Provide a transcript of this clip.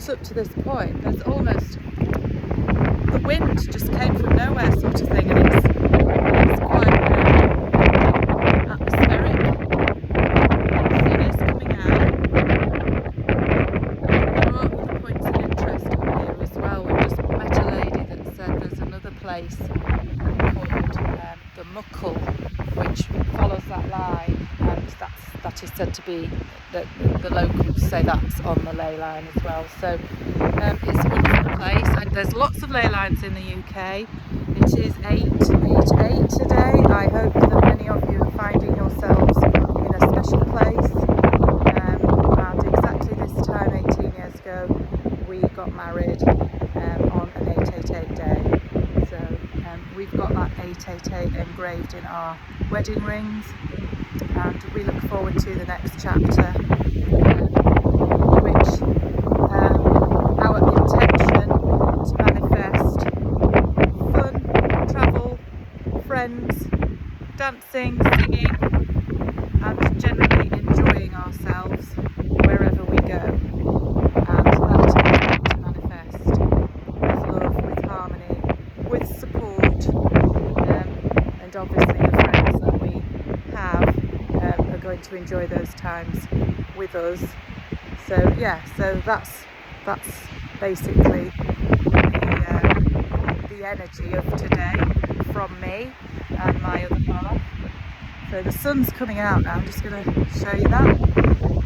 course up to this point there's almost, the wind just came from nowhere sort of thing, and it's quite atmospheric. The sun is coming out. There are other points of interest up here as well. We've just met a lady that said there's another place called the Muckle, which follows that line, and that is said to be that the locals say that's on the ley line as well. So it's a wonderful place, and there's lots of ley lines in the UK. It is 8:08 today. I hope that many of you are finding yourselves in a special place, and exactly this time 18 years ago we got married on an 888 day. So we've got that 888 engraved in our wedding rings, and we look forward to the next chapter, which our intention to manifest fun, travel, friends, dancing, singing, and generally enjoying ourselves wherever we go. And that is to manifest with love, with harmony, with support, and obviously the friends that we have are going to enjoy those times with us. So yeah, so that's basically the energy of today from me and my other half. So the sun's coming out now. I'm just going to show you that.